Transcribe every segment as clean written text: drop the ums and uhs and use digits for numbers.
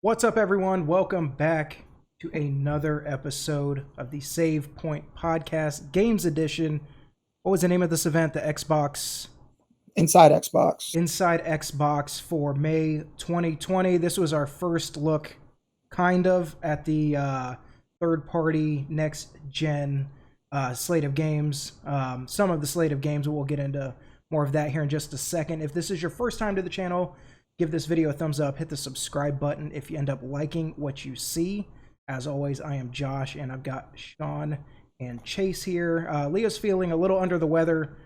What's up, everyone? Welcome back to another episode of the Save Point Podcast Games Edition. What was the name of this event? The Xbox Inside Xbox. Inside Xbox for May 2020. This was our first look, kind of, at the third-party next-gen slate of games. Some of the slate of games, we'll get into more of that here in just a second. If this is your first time to the channel, give this video a thumbs up, hit the subscribe button if you end up liking what you see. As always, I am Josh, and I've got Sean and Chase here. Leo's feeling a little under the weather,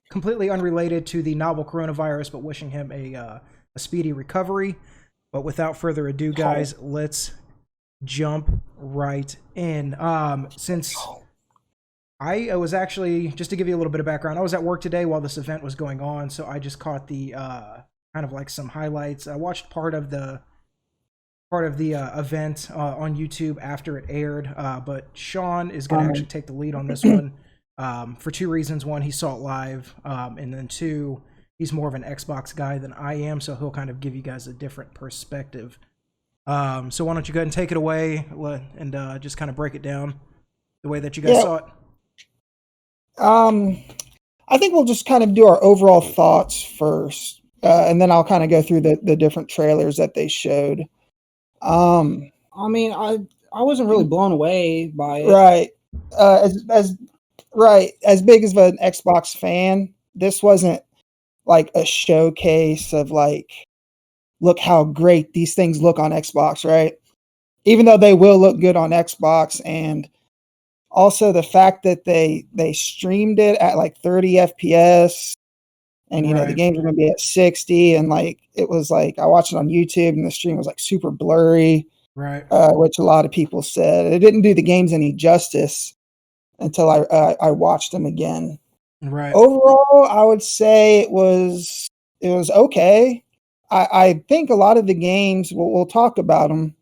completely unrelated to the novel coronavirus, but wishing him a speedy recovery. But without further ado, guys, let's jump right in. Since I was actually, just to give you a little bit of background, I was at work today while this event was going on, so I just caught the kind of like some highlights. I watched part of the event on YouTube after it aired, but Sean is going to actually take the lead on this one for two reasons. One, he saw it live, and then two, he's more of an Xbox guy than I am, so he'll kind of give you guys a different perspective. So why don't you go ahead and take it away and just kind of break it down the way that you guys saw it. I think we'll just kind of do our overall thoughts first. And then I'll kind of go through the different trailers that they showed. I mean, I wasn't really blown away by it. Right. As big as an Xbox fan, this wasn't like a showcase of like, look how great these things look on Xbox, right? Even though they will look good on Xbox, and also the fact that they streamed it at like 30 FPS. And, you know, the games are going to be at 60. And, like, it was like, I watched it on YouTube and the stream was like super blurry. Right. Which a lot of people said. It didn't do the games any justice until I watched them again. Right. Overall, I would say it was okay. I think a lot of the games, we'll talk about them,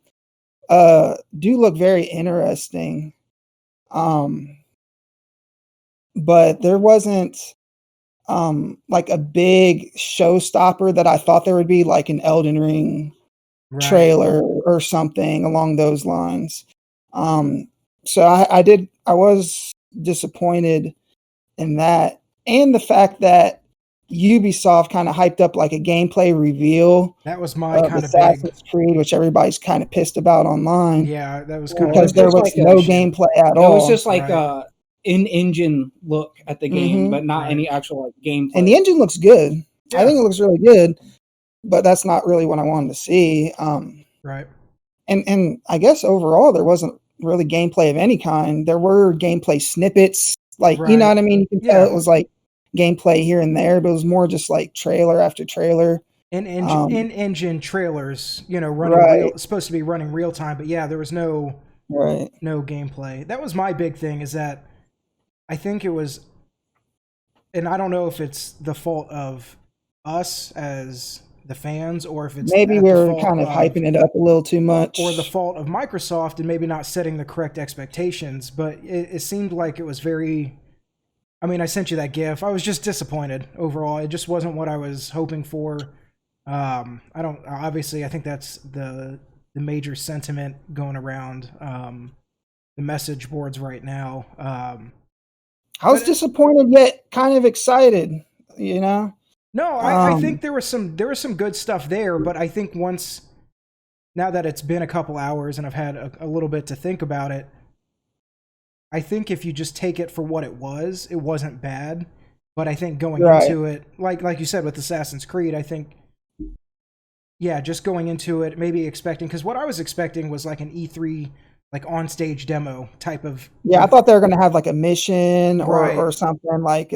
do look very interesting. But there wasn't like a big showstopper that I thought there would be, like an Elden Ring trailer or something along those lines. So I was disappointed in that, and the fact that Ubisoft kind of hyped up like a gameplay reveal. That was my kind of Assassin's Creed, which everybody's kind of pissed about online. Yeah, that was kind of because there was like no gameplay at all. It was just like in-engine look at the game, but not any actual like gameplay. And the engine looks good. Yeah. I think it looks really good, but that's not really what I wanted to see. Right. And I guess overall there wasn't really gameplay of any kind. There were gameplay snippets, like you know what I mean. You can tell it was like gameplay here and there, but it was more just like trailer after trailer. In-engine trailers, you know, running supposed to be running real time, but yeah, there was no gameplay. That was my big thing, is that I think it was, and I don't know if it's the fault of us as the fans, or if it's maybe we were kind of hyping it up a little too much, or the fault of Microsoft and maybe not setting the correct expectations. But it seemed like it was very, I mean, I sent you that GIF. I was just disappointed overall. It just wasn't what I was hoping for. Obviously, I think that's the major sentiment going around the message boards right now. I was disappointed yet kind of excited, you know? No, I think there was some good stuff there, but I think now that it's been a couple hours and I've had a little bit to think about it, I think if you just take it for what it wasn't bad. But I think going into it, like you said with Assassin's Creed, I think, yeah, just going into it, maybe expecting, because what I was expecting was like an E3 like on-stage demo type of. Yeah, I thought they were going to have like a mission or something like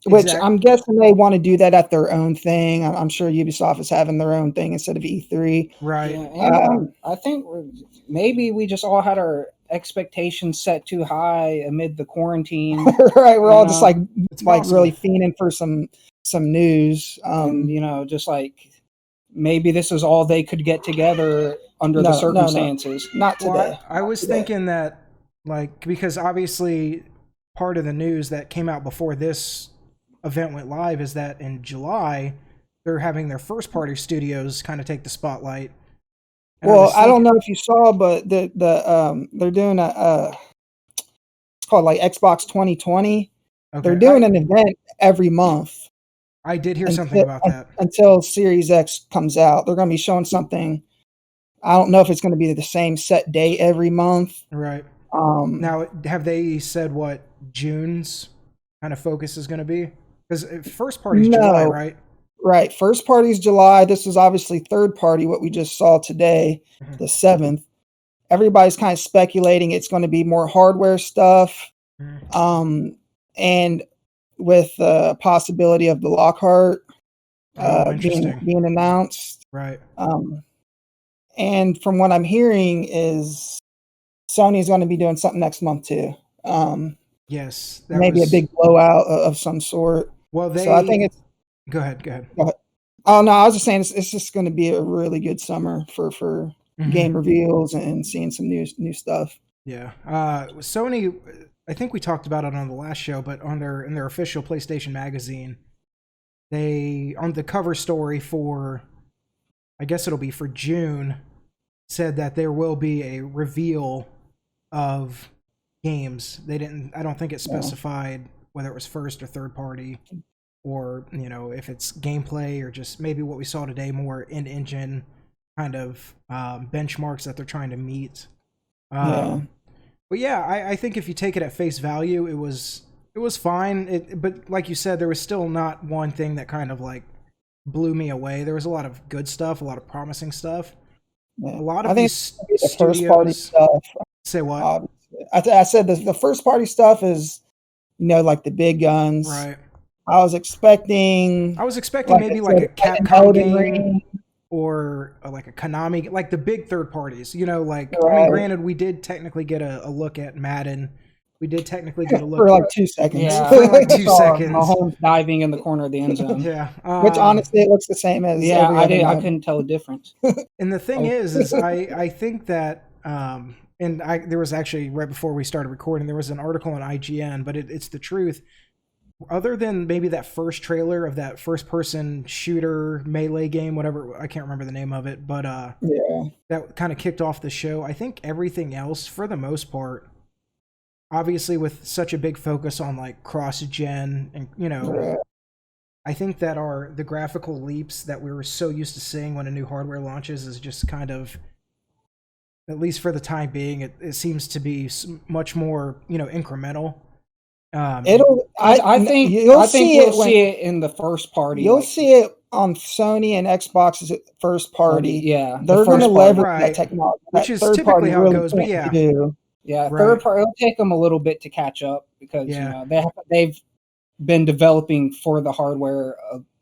which I'm guessing they want to do that at their own thing. I'm sure Ubisoft is having their own thing instead of E3. Right. Yeah, and I think maybe we just all had our expectations set too high amid the quarantine. Right. We're all just like really fiending for some news. You know, just like maybe this is all they could get together under the circumstances. Not today. Well, I was thinking that, like, because obviously part of the news that came out before this event went live is that in July, they're having their first party studios kind of take the spotlight. And Well, I don't know if you saw, but they're doing it's called like Xbox 2020. Okay, They're doing an event every month. I did hear something about that. Until Series X comes out. They're going to be showing something. I don't know if it's going to be the same set date every month. Right. Now, have they said what June's kind of focus is going to be? Because first party's July, right? Right. First party's July. This is obviously third party, what we just saw today, the 7th. Everybody's kind of speculating it's going to be more hardware stuff. And with the possibility of the Lockhart being announced. Right. And from what I'm hearing is Sony's going to be doing something next month too. Yes. Maybe a big blowout of some sort. Well, so I think it's... Go ahead. Oh, no, I was just saying it's just going to be a really good summer for game reveals and seeing some new stuff. Yeah. Sony, I think we talked about it on the last show, but in their official PlayStation magazine, they, on the cover story for, I guess it'll be for June, said that there will be a reveal of games. I don't think it specified whether it was first or third party, or, if it's gameplay or just maybe what we saw today, more in-engine kind of benchmarks that they're trying to meet. But yeah, I think if you take it at face value, it was fine. But like you said, there was still not one thing that kind of like blew me away. There was a lot of good stuff, a lot of promising stuff. Yeah. A lot of these the first party stuff. Say what? I said the first party stuff is, like the big guns. Right. I was expecting maybe like a Capcom game or like a Konami, like the big third parties. Granted, we did technically get a look at Madden. We did technically get a look for like 2 seconds. Yeah, for like 2 seconds. Mahomes diving in the corner of the end zone. Yeah, which honestly it looks the same as. Yeah, I couldn't tell the difference. And the thing is I think that there was actually right before we started recording, there was an article on IGN, but it's the truth. Other than maybe that first trailer of that first-person shooter melee game, whatever, I can't remember the name of it, but that kind of kicked off the show. I think everything else, for the most part, obviously with such a big focus on like cross-gen, and I think that the graphical leaps that we were so used to seeing when a new hardware launches is just kind of, at least for the time being, it seems to be much more incremental. I think we'll see it in the first party. You'll see it on Sony and Xbox's first party. Yeah, they're going to leverage that technology, which is typically how it goes. But yeah, third party, it'll take them a little bit to catch up because they've been developing for the hardware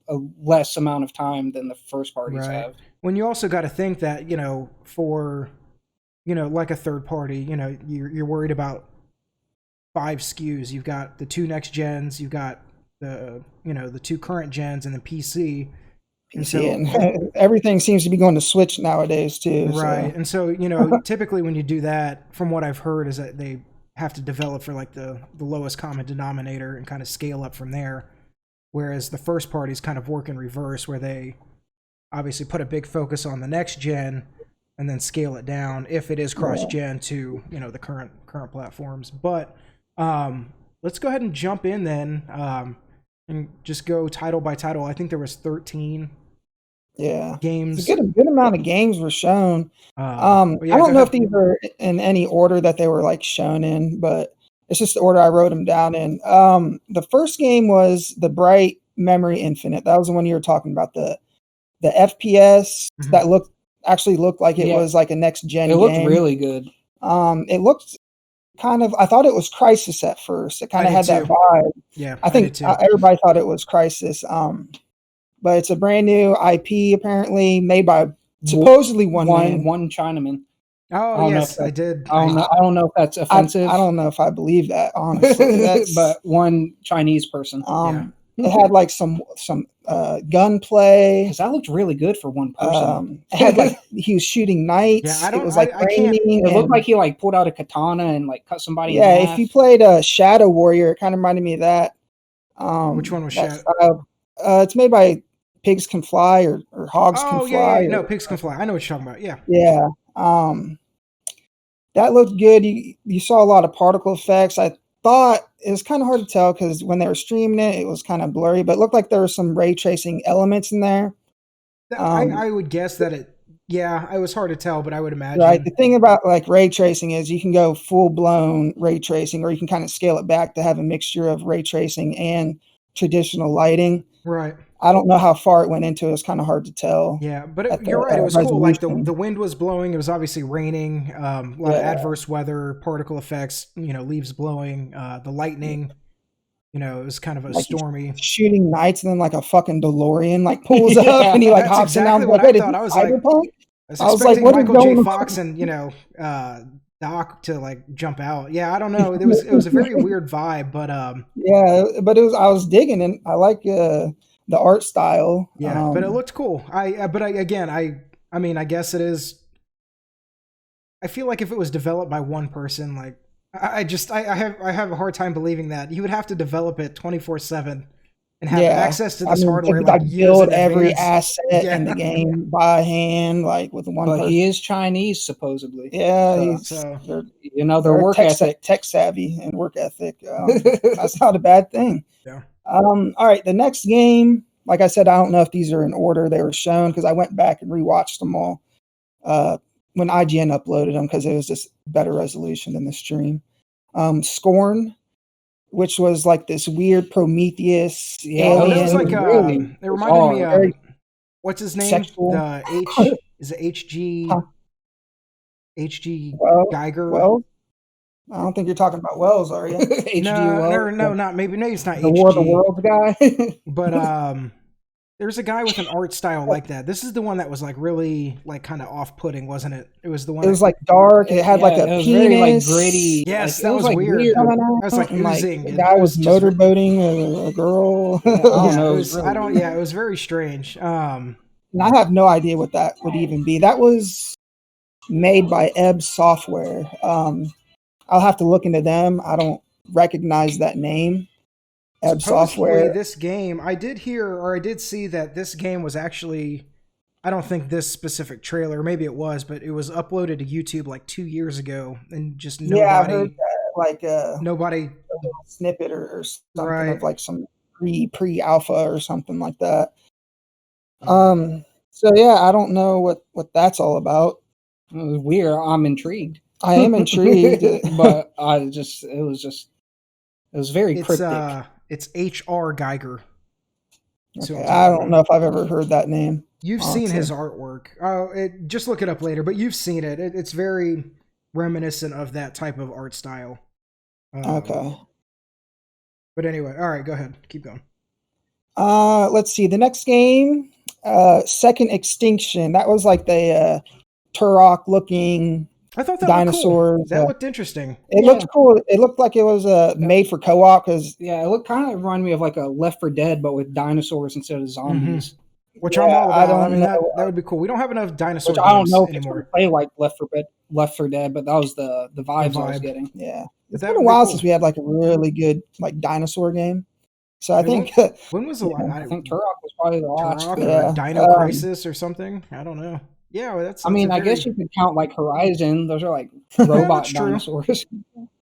a less amount of time than the first parties have. When you also got to think that for like a third party, you're worried about 5 SKUs. You've got the 2 next gens, you've got the 2 current gens, and the PC. And so everything seems to be going to Switch nowadays too. Right. And so, typically when you do that, from what I've heard, is that they have to develop for like the lowest common denominator and kind of scale up from there. Whereas the first parties kind of work in reverse, where they obviously put a big focus on the next gen and then scale it down if it is cross-gen to the current platforms. But let's go ahead and jump in then and just go title by title. I think there was 13 games. A good amount of games were shown. I don't know if these are in any order that they were like shown in, but it's just the order I wrote them down in. The first game was the Bright Memory Infinite. That was the one you were talking about, the FPS that looked like it was like a next gen game. It looked really good. It looked kind of, I thought it was Crisis at first. It kind of had that vibe. Yeah, I think everybody thought it was Crisis. But it's a brand new IP apparently, made by supposedly one Chinaman. Oh yes, I did. I don't know if that's offensive. I don't know if I believe that, honestly. But one Chinese person. It had like some gunplay. Because that looked really good for one person. It had like he was shooting knights. It was like raining. It looked like he like pulled out a katana and like cut somebody in half. If you played Shadow Warrior, it kind of reminded me of that. Which one was Shadow? It's made by pigs can fly or hogs can fly. No, pigs can fly. I know what you're talking about. Yeah. Yeah. That looked good. You saw a lot of particle effects. I thought it was kind of hard to tell because when they were streaming it, it was kind of blurry, but it looked like there were some ray tracing elements in there. I would guess that it was hard to tell, but I would imagine. Right. The thing about like ray tracing is you can go full blown ray tracing, or you can kind of scale it back to have a mixture of ray tracing and traditional lighting. Right. I don't know how far it went into it. It's kind of hard to tell. Yeah, but you're right. It was cool. Like the wind was blowing. It was obviously raining. A lot of adverse weather, particle effects. Leaves blowing. The lightning. It was kind of a stormy shooting nights, and then like a fucking DeLorean like pulls up and he like hops exactly in. What I thought. I was like, what Michael J. Fox and Doc to like jump out. Yeah, I don't know. It was a very weird vibe, but yeah, but it was. I was digging and I like the art style. Yeah, but it looked cool. I mean, I guess it is. I feel like if it was developed by one person, like I have a hard time believing that you would have to develop it 24/7 and have access to this hardware. Like build every asset in the game by hand, like with one. But he is Chinese, supposedly. Yeah, their work ethic, tech savvy, and work ethic. That's not a bad thing. Yeah. All right, the next game, like I said, I don't know if these are in order they were shown because I went back and rewatched them all when IGN uploaded them because it was just better resolution than the stream. Scorn, which was like this weird Prometheus alien. It was like it reminded me of what's his name? Sexual. Is it HG Geiger? Well, I don't think you're talking about Wells, are you? No, not maybe it's not the War of the Worlds guy. But there's a guy with an art style like that. This is the one that was like really like kind of off-putting, wasn't it? It was the one. It was like dark. It had like a penis. Very, like gritty. Yes, that was like weird. That was like oozing. The guy was motorboating a girl. It was very strange. And I have no idea what that would even be. That was made by Ebb Software. I'll have to look into them. I don't recognize that name. Ebb Software. This game, I did see that this game was actually, I don't think this specific trailer, maybe it was, but it was uploaded to YouTube like 2 years ago, and just nobody. Yeah, I heard that, like nobody a snippet or something of like some pre-alpha or something like that. So yeah, I don't know what that's all about. It was weird. I'm intrigued. I am intrigued, but it was very cryptic. It's H.R. Geiger. Okay, I don't know if I've ever heard that name. You've seen his artwork. Just look it up later, but you've seen it. It's very reminiscent of that type of art style. Okay. But anyway, all right, go ahead. Keep going. Let's see. The next game, Second Extinction. That was like the Turok looking. I thought that dinosaurs. Looked cool. That looked interesting. It looked cool. It looked like it was made for co-op because it looked kind of reminded me of like a Left 4 Dead, but with dinosaurs instead of zombies. Mm-hmm. Which I'm all about. That would be cool. We don't have enough dinosaur games I don't know if anymore. It's play like Left 4 Dead, but that was the vibes I was getting. Yeah, it's been a while since we had like a really good like dinosaur game. So I think when was the last? I think Turok was probably the last. Or Dino Crisis or something. I don't know. Yeah, well, that's. I guess you could count like Horizon. Those are like robot dinosaurs.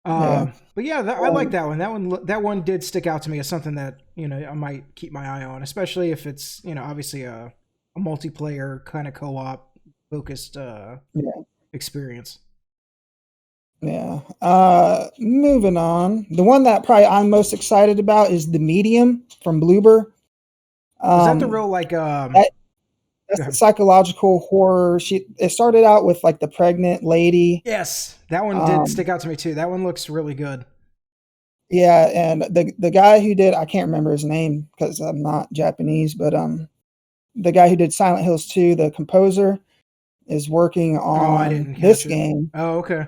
But yeah, I like that one. That one did stick out to me as something that I might keep my eye on, especially if it's obviously a multiplayer kind of co-op focused experience. Yeah. Moving on. The one that probably I'm most excited about is The Medium from Bloober. Is that the real like that's the psychological horror. It started out with like the pregnant lady. Yes, that one did stick out to me too. That one looks really good. Yeah, and the guy who did, I can't remember his name because I'm not Japanese, but the guy who did Silent Hills 2, the composer, is working on this game. Oh, okay.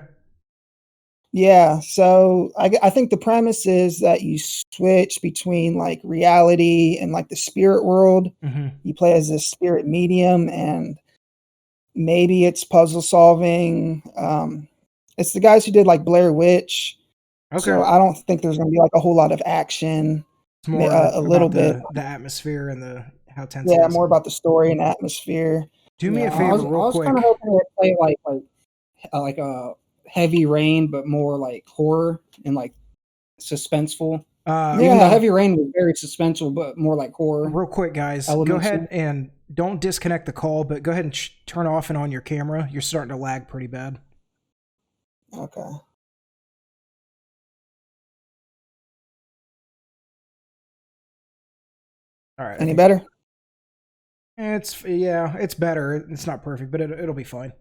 Yeah, so I think the premise is that you switch between like reality and like the spirit world. Mm-hmm. You play as this spirit medium, and maybe it's puzzle solving. It's the guys who did like Blair Witch. Okay. So I don't think there's going to be like a whole lot of action. It's more a little about bit. the atmosphere and how tense it Yeah, is. more about the story and atmosphere. Do me a favor, real quick. I was kind of hoping to play like a Heavy Rain, but more like horror and like suspenseful. Even though Heavy Rain was very suspenseful, but more like horror. Real quick, guys, go ahead and don't disconnect the call, but go ahead and turn off and on your camera. You're starting to lag pretty bad. Okay. All right. Any better? It's better. It's not perfect, but it'll be fine.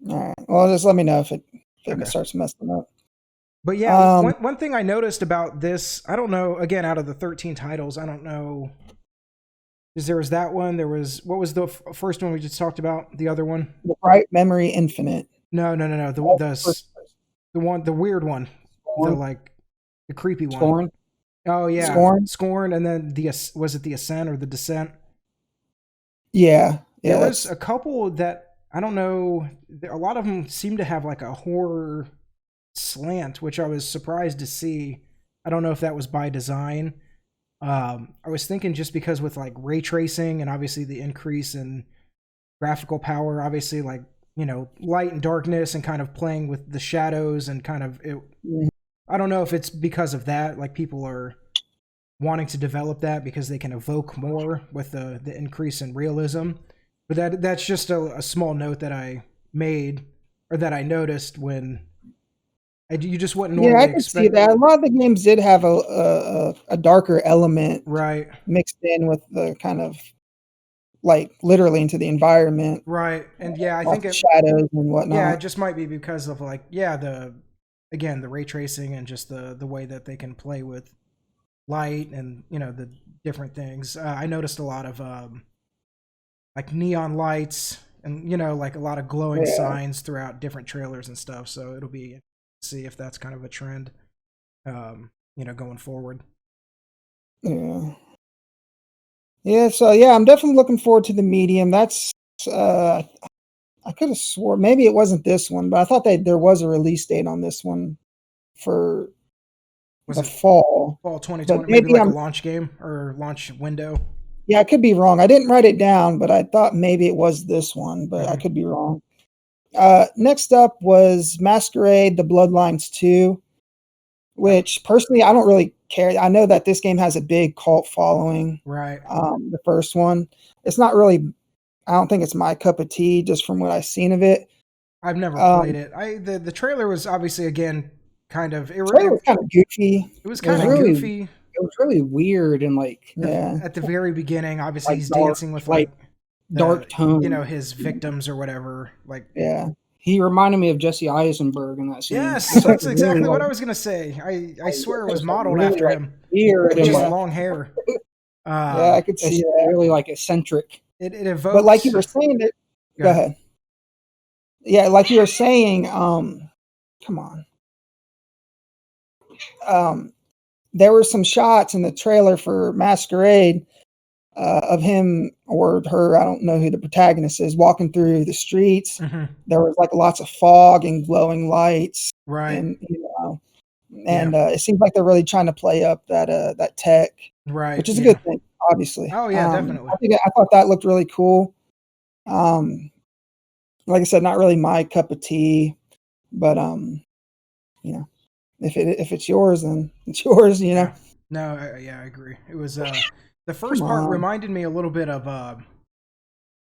All right. Well, just let me know if it starts messing up. But yeah, one thing I noticed about this, I don't know, again, out of the 13 titles, I don't know, there was that one, what was the first one we just talked about? The other one? The Bright Memory Infinite. No. The weird one. Scorn? The creepy one. Scorn? Oh yeah. Scorn, and then was it the Ascent or the Descent? Yeah. There was a couple that, I don't know, a lot of them seem to have like a horror slant, which I was surprised to see. I don't know if that was by design. I was thinking just because with like ray tracing and obviously the increase in graphical power, obviously like, light and darkness and kind of playing with the shadows and kind of it. I don't know if it's because of that, like people are wanting to develop that because they can evoke more with the increase in realism. But that's just a small note that I made or that I noticed when you just wouldn't normally expect. Yeah, I can see that. A lot of the games did have a darker element mixed in with the kind of like literally into the environment. Right. And yeah, I think shadows and whatnot. Yeah, it just might be because of like, the ray tracing and just the way that they can play with light and, the different things. I noticed a lot of like neon lights and, like a lot of glowing signs throughout different trailers and stuff. So it'll be see if that's kind of a trend, going forward. Yeah. So I'm definitely looking forward to the Medium. That's I could have swore maybe it wasn't this one, but I thought there was a release date on this one for fall 2020, maybe like a launch game or launch window. Yeah, I could be wrong. I didn't write it down, but I thought maybe it was this one, but I could be wrong. Next up was Masquerade: The Bloodlines 2, which personally I don't really care. I know that this game has a big cult following. Right. The first one, it's not really. I don't think it's my cup of tea, just from what I've seen of it. I've never played it. The trailer was obviously again kind of. It was kind of goofy. It was kind of goofy. It was really weird and like at the very beginning. Obviously, he's dancing with like dark tone, his victims or whatever. Like, he reminded me of Jesse Eisenberg in that scene. Yes, that's exactly what I was gonna say. I swear it was modeled after him. Weird, with just long hair. I could see that. Really like eccentric. It evokes. But like you were saying, go ahead. Yeah, like you were saying. Come on. There were some shots in the trailer for Masquerade of him or her, I don't know who the protagonist is, walking through the streets. There was like lots of fog and glowing lights. Right. And it seems like they're really trying to play up that tech. Right. Which is a good thing, obviously. Oh yeah, definitely. I thought that looked really cool. Like I said, not really my cup of tea, but if it's yours, then it's yours, No, I agree. It was the first part reminded me a little bit of I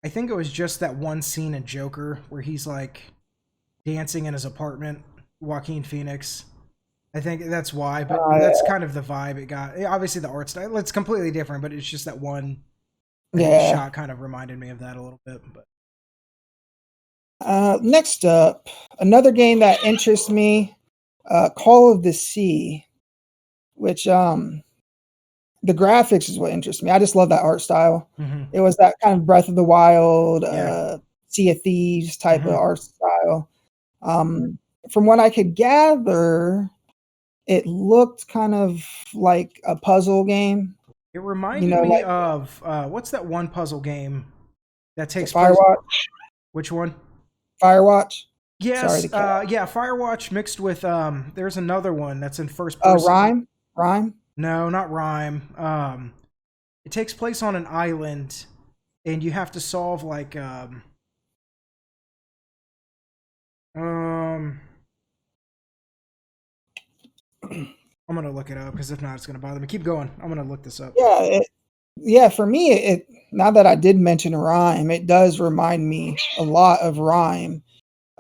think it was just that one scene in Joker where he's like dancing in his apartment, Joaquin Phoenix. I think that's why, but that's kind of the vibe it got. Obviously the art style, it's completely different, but it's just that one shot kind of reminded me of that a little bit. But next up, another game that interests me, Call of the Sea, which the graphics is what interests me. I just love that art style. It was that kind of Breath of the Wild, Sea of Thieves type of art style. From what I could gather, it looked kind of like a puzzle game. It reminded me of what's that one puzzle game that takes Firewatch? place? Which one? Firewatch. Yes, Firewatch mixed with there's another one that's in first person. Rime. No, not Rime. It takes place on an island, and you have to solve like I'm gonna look it up because if not, it's gonna bother me. Keep going. I'm gonna look this up. Yeah, for me, it now that I did mention Rime, it does remind me a lot of Rime,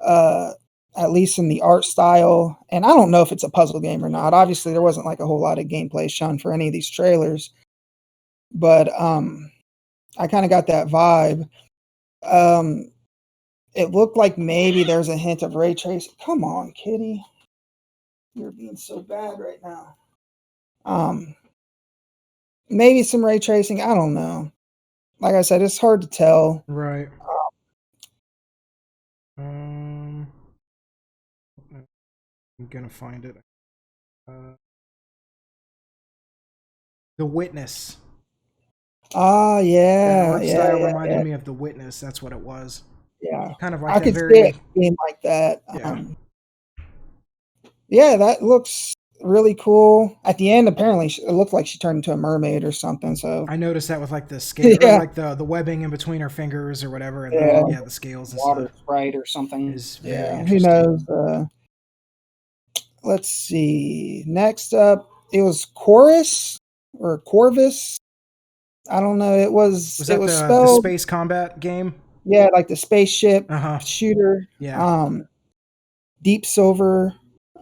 at least in the art style. And I don't know if it's a puzzle game or not. Obviously, there wasn't like a whole lot of gameplay shown for any of these trailers, but I kind of got that vibe. It looked like maybe there's a hint of ray tracing. Come on, kitty, you're being so bad right now. Maybe some ray tracing. I don't know. Like I said, it's hard to tell. Right. I'm gonna find it. The Witness. Oh yeah, The art style reminded me of The Witness. That's what it was. Yeah, Kind of like I that could very see it being like that. Yeah, that looks really cool. At the end, apparently, it looked like she turned into a mermaid or something. So I noticed that with like the scale, or like the webbing in between her fingers or whatever, and the scales and water stuff. sprite or something. Is very interesting. Who knows? Let's see. Next up, it was Chorus or Corvus. I don't know. It was that the spelled, space combat game? Yeah, like the spaceship shooter. Yeah. Deep Silver /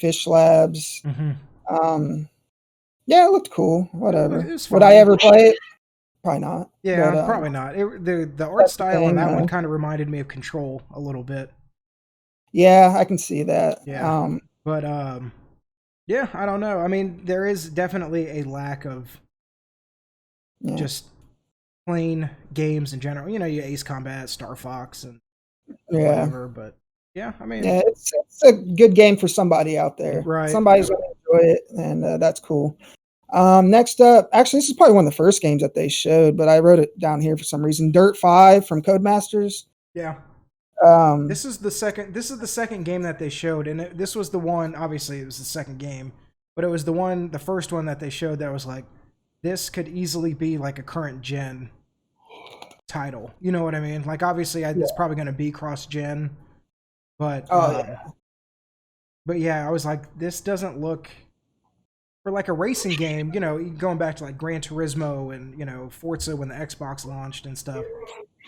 Fish Labs. Yeah, it looked cool. Whatever. Would I ever play it? Probably not. Yeah, but, probably not. The art style on that one kind of reminded me of Control a little bit. Yeah, I can see that. Yeah. Yeah, I don't know. I mean, there is definitely a lack of just plain games in general. You know, you Ace Combat, Star Fox, and whatever. But yeah, I mean, it's a good game for somebody out there. Right. Somebody's going to enjoy it, and that's cool. Next up, actually, this is probably one of the first games that they showed, but I wrote it down here for some reason. Dirt 5 from Codemasters. Yeah. This is the second game that they showed, and this was the one. Obviously, it was the second game, but it was the first one that they showed that was like, this could easily be like a current gen title. You know what I mean? Like, obviously, it's probably going to be cross gen, but but yeah, I was like, this doesn't look for like a racing game. You know, going back to like Gran Turismo and Forza when the Xbox launched and stuff.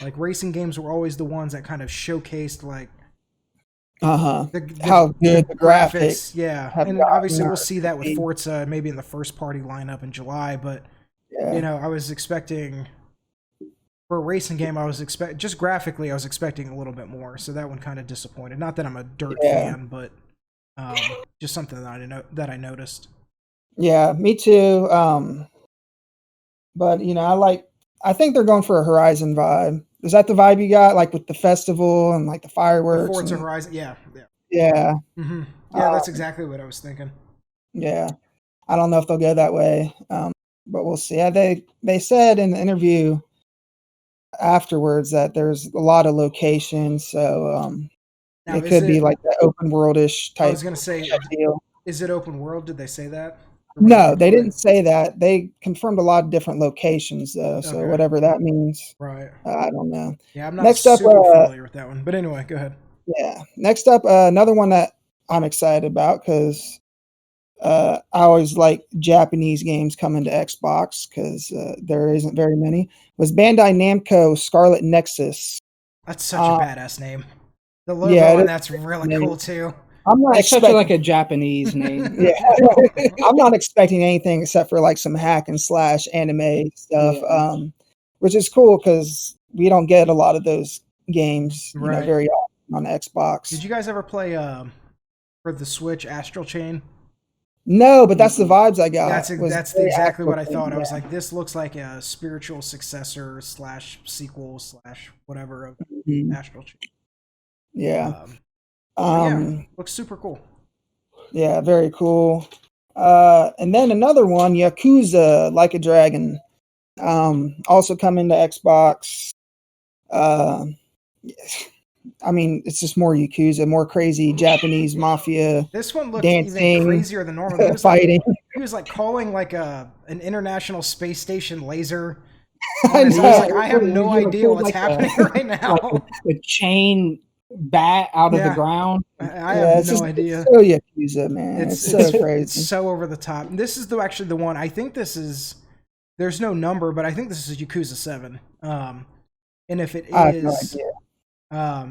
Like, racing games were always the ones that kind of showcased like how good the graphics. Yeah, and obviously we'll see that with Forza maybe in the first party lineup in July. But I was expecting for a racing game, just graphically, I was expecting a little bit more. So that one kind of disappointed. Not that I'm a Dirt fan, but just something that I noticed. Yeah, me too. But I think they're going for a Horizon vibe. Is that the vibe you got, like with the festival and like the fireworks? Forza Horizon, yeah. Yeah. Mm-hmm. Yeah, that's exactly what I was thinking. Yeah, I don't know if they'll go that way, but we'll see. Yeah, they said in the interview afterwards that there's a lot of locations, so it could be like the open world-ish type. I was gonna say, deal. Is it open world? Did they say that? No, they didn't say that. They confirmed a lot of different locations, though. So whatever that means, right? I don't know. Yeah, I'm not super familiar with that one. But anyway, go ahead. Yeah. Next up, another one that I'm excited about because I always like Japanese games coming to Xbox because there isn't very many. Was Bandai Namco Scarlet Nexus? That's such a badass name. The logo on that's really cool too. I'm not expecting like a Japanese name. I'm not expecting anything except for like some hack and slash anime stuff, which is cool because we don't get a lot of those games very often on Xbox. Did you guys ever play for the Switch Astral Chain? No, but that's the vibes I got. That's exactly what I thought. I was like, this looks like a spiritual successor / sequel / whatever of Astral Chain. Yeah. Looks super cool. Yeah, very cool. And then another one, Yakuza Like a Dragon, also coming to Xbox. I mean, it's just more Yakuza, more crazy Japanese mafia. This one looked dancing, even crazier than normal. It was fighting. he was like calling like an international space station laser. I I was know. like, I have no idea what's happening right now. Like a chain bat out of the ground. I have no idea. It's so Yakuza, man. It's so crazy. It's so over the top. And this is actually the one. I think this is. There's no number, but I think this is Yakuza 7. And if it is,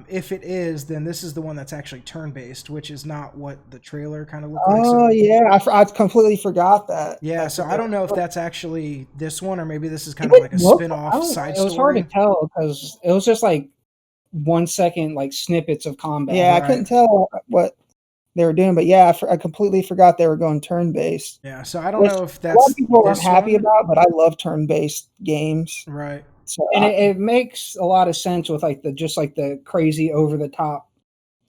if it is, then this is the one that's actually turn-based, which is not what the trailer kind of looked like. Oh, yeah. I completely forgot that. Yeah, so I don't know if that's actually this one, or maybe this is kind of like a spin-off side story. It was hard to tell because it was just like 1 second, like snippets of combat. Yeah, right. I couldn't tell what they were doing, but yeah, I completely forgot they were going turn-based. Yeah, so I don't know if that's a lot of people aren't happy about, but I love turn-based games. Right. So and it makes a lot of sense with like the crazy over the top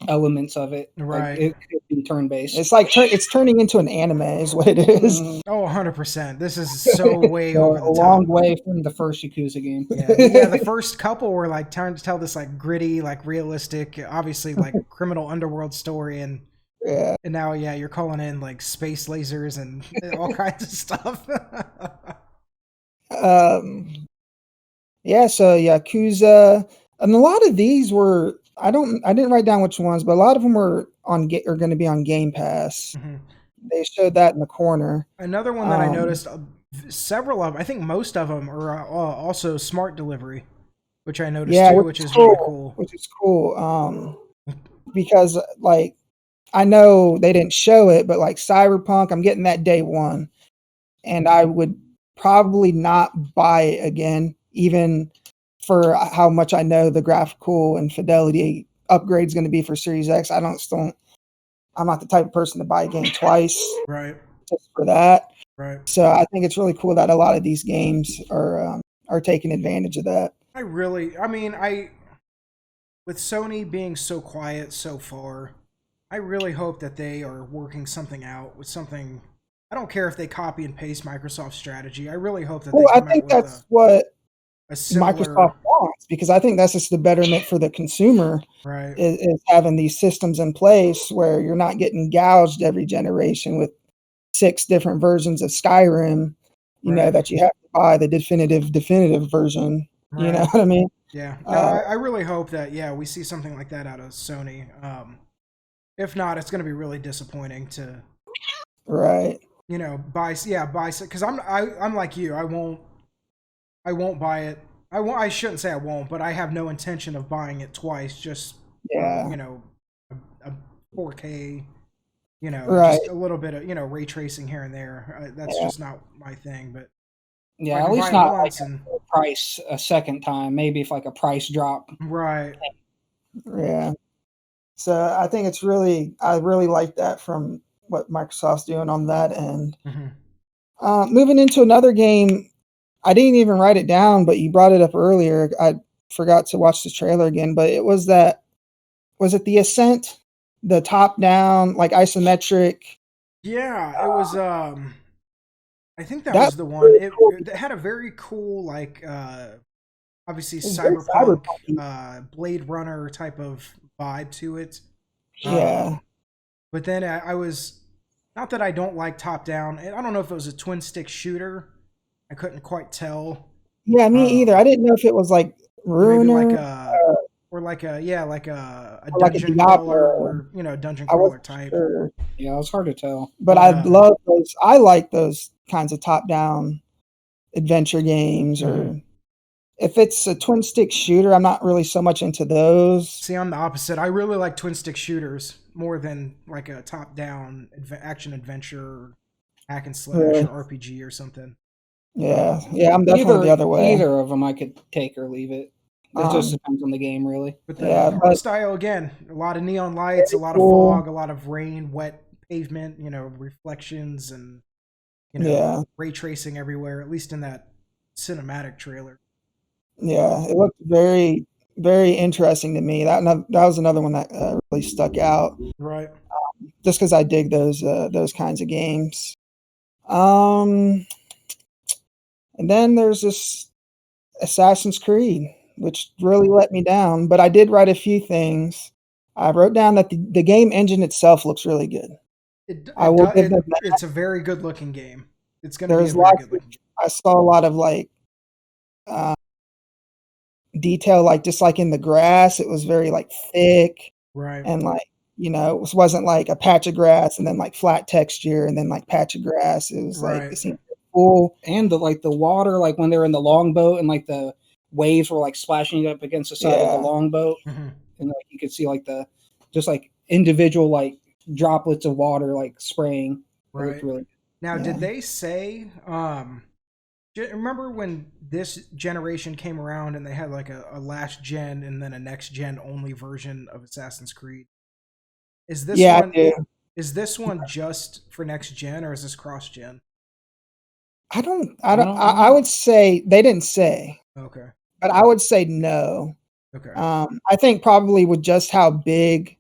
elements of it. Right. Like, it could be turn based. It's like it's turning into an anime is what it is. Oh, 100%. This is so way over the top. A long way from the first Yakuza game. Yeah, the first couple were like trying to tell this like gritty, like realistic, obviously like criminal underworld story, and now you're calling in like space lasers and all kinds of stuff. Yeah, so Yakuza, and a lot of these were I didn't write down which ones, but a lot of them were are going to be on Game Pass. Mm-hmm. They showed that in the corner. Another one that I noticed, several of them, I think most of them are also smart delivery, which I noticed too, which is really cool. Which is cool, because like I know they didn't show it, but like Cyberpunk, I'm getting that day one, and I would probably not buy it again, even for how much I know the graphical and fidelity upgrade is going to be for Series X. I'm not the type of person to buy a game twice, right? Just for that, right? So I think it's really cool that a lot of these games are taking advantage of that. With Sony being so quiet so far, I really hope that they are working something out with something. I don't care if they copy and paste Microsoft's strategy. I really hope that I think that's what Microsoft wants, because I think that's just the betterment for the consumer, right? Is having these systems in place where you're not getting gouged every generation with 6 different versions of Skyrim, you know, that you have to buy the definitive version. Right. You know what I mean? Yeah. No, I really hope that, we see something like that out of Sony. If not, it's going to be really disappointing to, right? You know, buy, because I'm like you. I won't buy it. I shouldn't say I won't, but I have no intention of buying it twice. Just you know, a 4K, you know, just a little bit of ray tracing here and there. That's just not my thing. But at least not like a price a second time. Maybe if like a price drop, right? Yeah. So I think I really like that from what Microsoft's doing on that end. Mm-hmm. Moving into another game, I didn't even write it down, but you brought it up earlier. I forgot to watch the trailer again, but was it the Ascent, the top down, like isometric? Yeah, it was. I think that was the one. It had a very cool, like, obviously cyberpunk, Blade Runner type of vibe to it. Yeah. But then I was, not that I don't like top down. I don't know if it was a twin stick shooter. I couldn't quite tell. Yeah, me either. I didn't know if it was like Ruiner, like a dungeon crawler, or dungeon crawler type. Sure. Yeah, it was hard to tell. But I love those. I like those kinds of top-down adventure games, or if it's a twin stick shooter, I'm not really so much into those. See, I'm the opposite. I really like twin stick shooters more than like a top-down action adventure, hack and slash, or RPG or something. Yeah, I'm definitely the other way. Either of them I could take or leave it. It just depends on the game, really. But the art style, again, a lot of neon lights, a lot of fog, a lot of rain, wet pavement, reflections, and ray tracing everywhere, at least in that cinematic trailer. Yeah, it looked very, very interesting to me. That was another one that really stuck out. Right. Just because I dig those kinds of games. And then there's this Assassin's Creed, which really let me down. But I did write a few things. I wrote down that the game engine itself looks really good. It's a very good looking game. It's going to be a very good looking game. I saw a lot of like detail, like just like in the grass, it was very like thick, right? And like, you know, it wasn't like a patch of grass and then like flat texture and then like patch of grass. It was like it seemed cool. And the water, like when they were in the longboat and like the waves were like splashing up against the side of the longboat, and like you could see like the just like individual like droplets of water like spraying. Right. Really, now, did they say? Remember when this generation came around and they had like a last gen and then a next gen only version of Assassin's Creed? Is this one? Is this one just for next gen or is this cross gen? I don't. I would say they didn't say. Okay. But I would say no. Okay. I think probably with just how big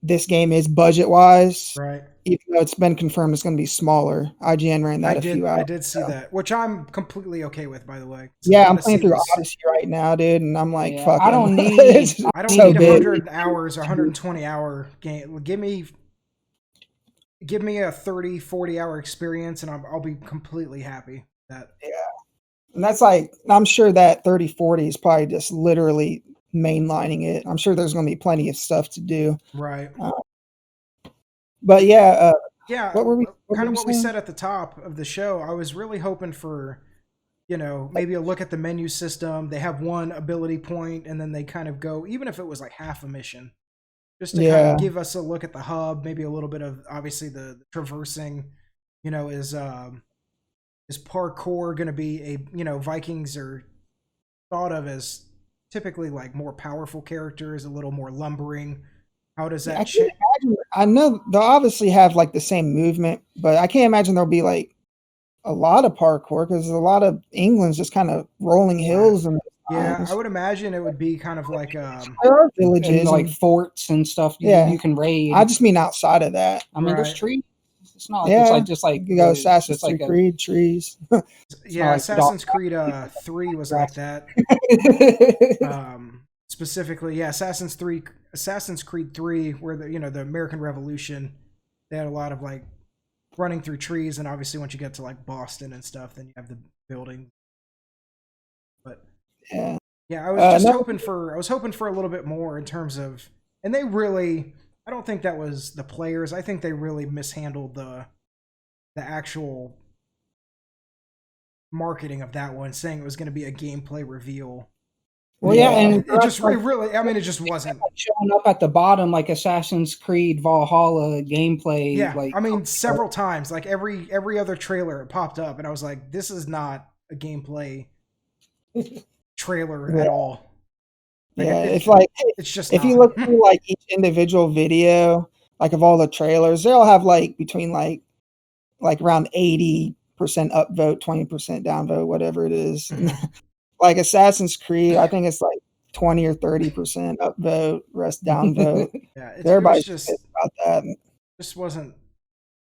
this game is budget wise, right? Even though it's been confirmed it's going to be smaller. IGN ran that a few hours. I did see that, which I'm completely okay with, by the way. Yeah, I'm playing through Odyssey right now, dude, and I'm like, fuck. I don't need 100 hours or 120 hour game. Give me a 30, 40 hour experience, and I'll be completely happy. That and that's like, I'm sure that 30, 40 is probably just literally mainlining it. I'm sure there's going to be plenty of stuff to do. Right. But yeah. What were we? What we said at the top of the show. I was really hoping for, maybe a look at the menu system. They have one ability point, and then they kind of go, even if it was like half a mission, just to kind of give us a look at the hub. Maybe a little bit of obviously the traversing. Is parkour going to be Vikings are thought of as typically like more powerful characters, a little more lumbering. How does that change? I know they'll obviously have like the same movement, but I can't imagine there'll be like a lot of parkour because a lot of England's just kind of rolling hills and I would imagine it would be kind of like there are villages and like forts and stuff. You can raid. I just mean outside of that. I mean, there's trees. It's not like it's just like you go Assassin's Creed trees. Assassin's Creed 3 was like that. Specifically, Assassin's Creed 3, where the American Revolution, they had a lot of like running through trees, and obviously once you get to like Boston and stuff, then you have the building. But I was hoping for a little bit more in terms of, and they really, I don't think that was the players. I think they really mishandled the actual marketing of that one, saying it was going to be a gameplay reveal. Well, and it just really, I mean, it just wasn't showing up at the bottom like Assassin's Creed Valhalla gameplay. Yeah, like, I mean, several times, like every other trailer it popped up, and I was like, this is not a gameplay trailer at all. Like, it's just if you look through like each individual video, like of all the trailers, they all have like between like around 80% upvote, 20% downvote, whatever it is. Like Assassin's Creed, I think it's like 20 or 30% upvote, rest downvote. Everybody's just about that. This wasn't.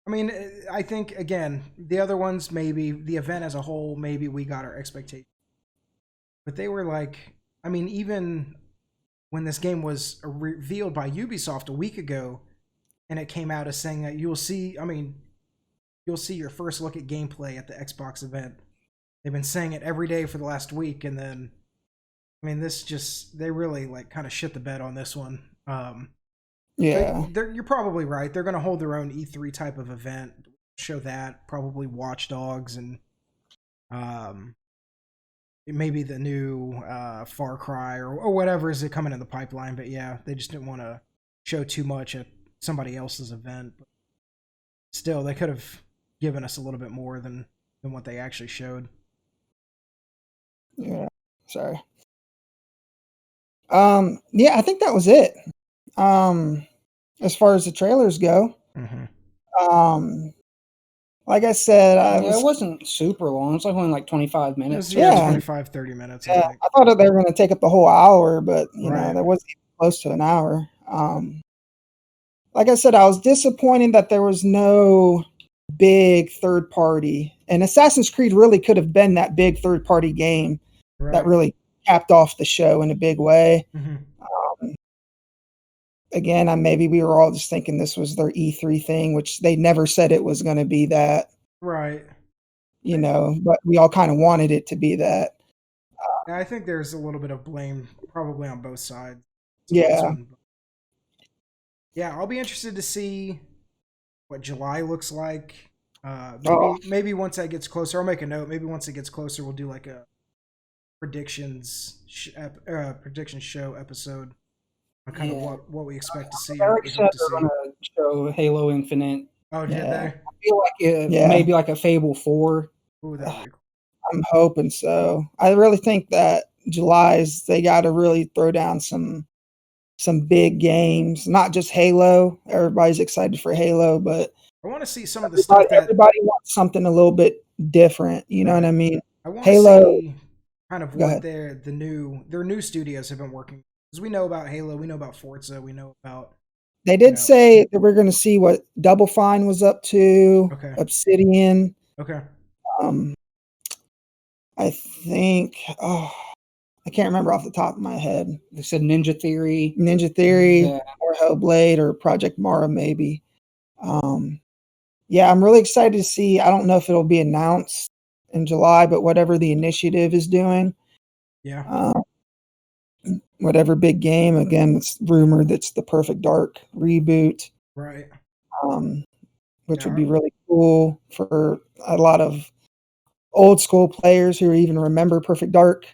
I mean, I think again, the other ones, maybe the event as a whole, maybe we got our expectations, but they were like, I mean, even when this game was revealed by Ubisoft a week ago, and it came out as saying that you'll see your first look at gameplay at the Xbox event. They've been saying it every day for the last week, and then, I mean, they really like kind of shit the bed on this one. You're probably right. They're going to hold their own E3 type of event, show that, probably Watch Dogs, and maybe the new Far Cry or whatever is coming in the pipeline. But yeah, they just didn't want to show too much at somebody else's event. But still, they could have given us a little bit more than what they actually showed. Yeah, sorry. I think that was it. As far as the trailers go. Like I said, it wasn't super long. It's like only like 25 minutes. 25, 30 minutes. I thought they were going to take up the whole hour, but you know, that wasn't even close to an hour. Like I said, I was disappointed that there was no big third party, and Assassin's Creed really could have been that big third party game that really capped off the show in a big way. again, maybe we were all just thinking this was their E3 thing, which they never said it was going to be that. Right. But we all kind of wanted it to be that. Yeah, I think there's a little bit of blame probably on both sides. Yeah. Yeah, I'll be interested to see what July looks like. Maybe once that gets closer, I'll make a note. Maybe once it gets closer, we'll do like a prediction show episode on kind of what we expect to see. They already said they're going to show Halo Infinite. Oh, did they? I feel like maybe like a Fable 4. Ooh, that'd be cool. I'm hoping so. I really think that they got to really throw down some big games, not just Halo. Everybody's excited for Halo, but I want to see some of the stuff that everybody wants something a little bit different. You know what I mean? I want Halo, to see kind of what their new studios have been working, because we know about Halo, we know about Forza, we know about. They did say that we're going to see what Double Fine was up to. Okay. Obsidian. Okay. I think. I can't remember off the top of my head. They said Ninja Theory, or Hellblade, or Project Mara, maybe. Yeah, I'm really excited to see. I don't know if it'll be announced in July, but whatever the initiative is doing. Yeah. Whatever big game, again, it's rumored that's the Perfect Dark reboot. Right. Which would be really cool for a lot of old school players who even remember Perfect Dark.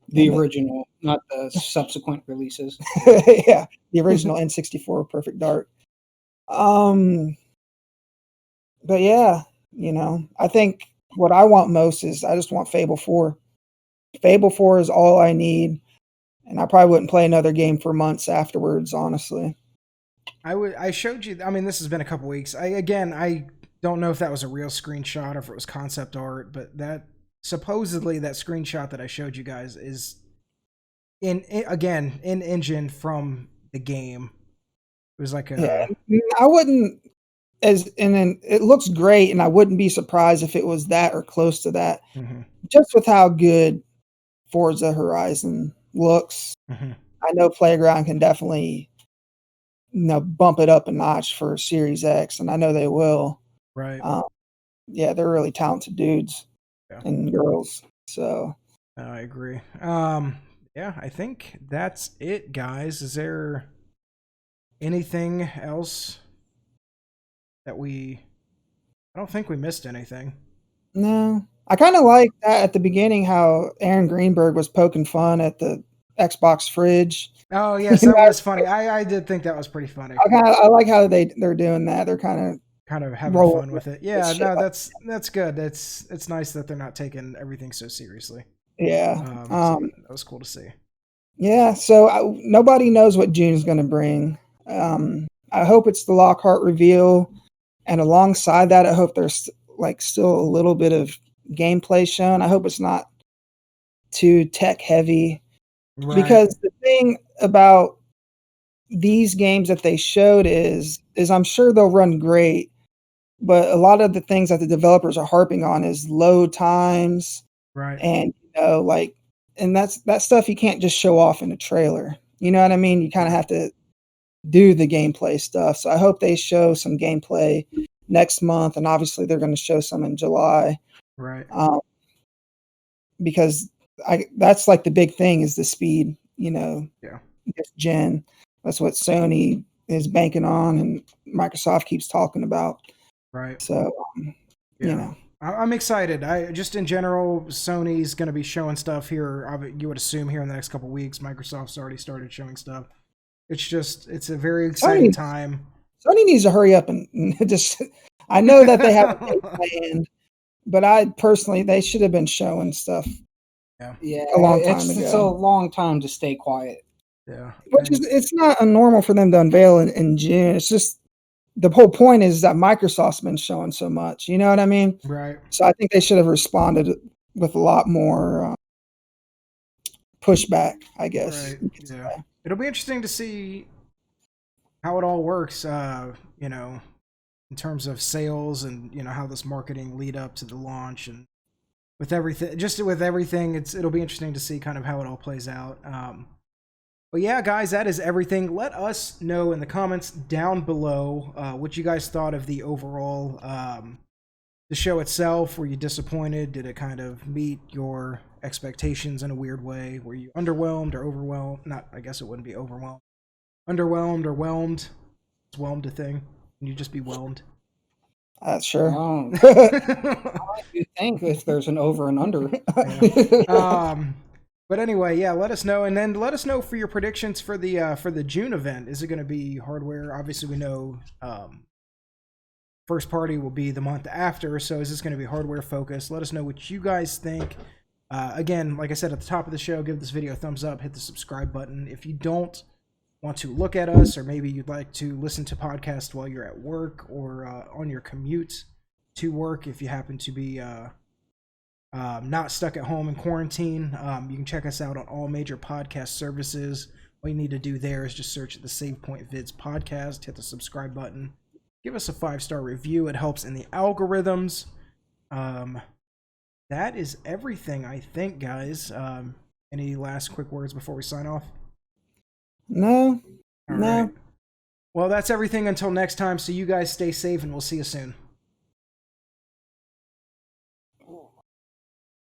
The original, not the subsequent releases. Yeah, the original N64 Perfect Dark. But yeah, I think what I want most is I just want Fable 4. Fable 4 is all I need, and I probably wouldn't play another game for months afterwards, honestly. I showed you. I mean, this has been a couple weeks. I don't know if that was a real screenshot or if it was concept art, but that supposedly that screenshot that I showed you guys is in engine from the game. It was like I wouldn't then it looks great, and I wouldn't be surprised if it was that or close to that. Mm-hmm. Just with how good Forza Horizon looks, I know Playground can definitely bump it up a notch for Series X, and I know they will. Right. Yeah, they're really talented dudes and girls. So I agree. Yeah, I think that's it, guys. Is there anything else that I don't think we missed anything. No. I kind of like that at the beginning how Aaron Greenberg was poking fun at the Xbox fridge. Oh, yes, that was funny. I did think that was pretty funny. I like how they're doing that. They're kind of having fun with it. Yeah, no, that's good. It's nice that they're not taking everything so seriously. Yeah. So that was cool to see. Yeah, so nobody knows what June's going to bring. I hope it's the Lockhart reveal, and alongside that, I hope there's still a little bit of gameplay shown. I hope it's not too tech heavy, because the thing about these games that they showed is I'm sure they'll run great, but a lot of the things that the developers are harping on is load times, right? And and that stuff you can't just show off in a trailer. You know what I mean? You kind of have to do the gameplay stuff. So I hope they show some gameplay next month, and obviously they're going to show some in July, right? Because that's the big thing is the speed. This gen. That's what Sony is banking on, and Microsoft keeps talking about. Right. So, I'm excited. Just in general, Sony's going to be showing stuff here. You would assume here in the next couple of weeks. Microsoft's already started showing stuff. It's a very exciting time. Sony needs to hurry up and just. I know that they have a plan, but they should have been showing stuff. Yeah, a long time ago. It's a long time to stay quiet. Yeah, it's not unnormal for them to unveil in June. It's just the whole point is that Microsoft's been showing so much. You know what I mean? Right. So I think they should have responded with a lot more pushback, I guess. Right. Yeah. It'll be interesting to see how it all works. In terms of sales and how this marketing lead up to the launch, and with everything, it'll be interesting to see kind of how it all plays out. But yeah, guys, that is everything. Let us know in the comments down below what you guys thought of the overall the show itself. Were you disappointed? Did it kind of meet your expectations in a weird way? Were you underwhelmed or overwhelmed? Not, I guess it wouldn't be overwhelmed. Underwhelmed or whelmed? Is whelmed a thing? Can you just be whelmed? Sure. You think if there's an over and under? But anyway, yeah, let us know, and then let us know for your predictions for the June event. Is it going to be hardware? Obviously, we know first party will be the month after, so is this going to be hardware focused? Let us know what you guys think. Again, like I said at the top of the show, give this video a thumbs up, hit the subscribe button. If you don't want to look at us, or maybe you'd like to listen to podcasts while you're at work or on your commute to work, if you happen to be not stuck at home in quarantine, you can check us out on all major podcast services. All you need to do there is just search the Save Point Vids podcast, hit the subscribe button, give us a 5-star review. It helps in the algorithms. That is everything, I think, guys. Any last quick words before we sign off? No. All right. Well, that's everything until next time. So you guys stay safe, and we'll see you soon.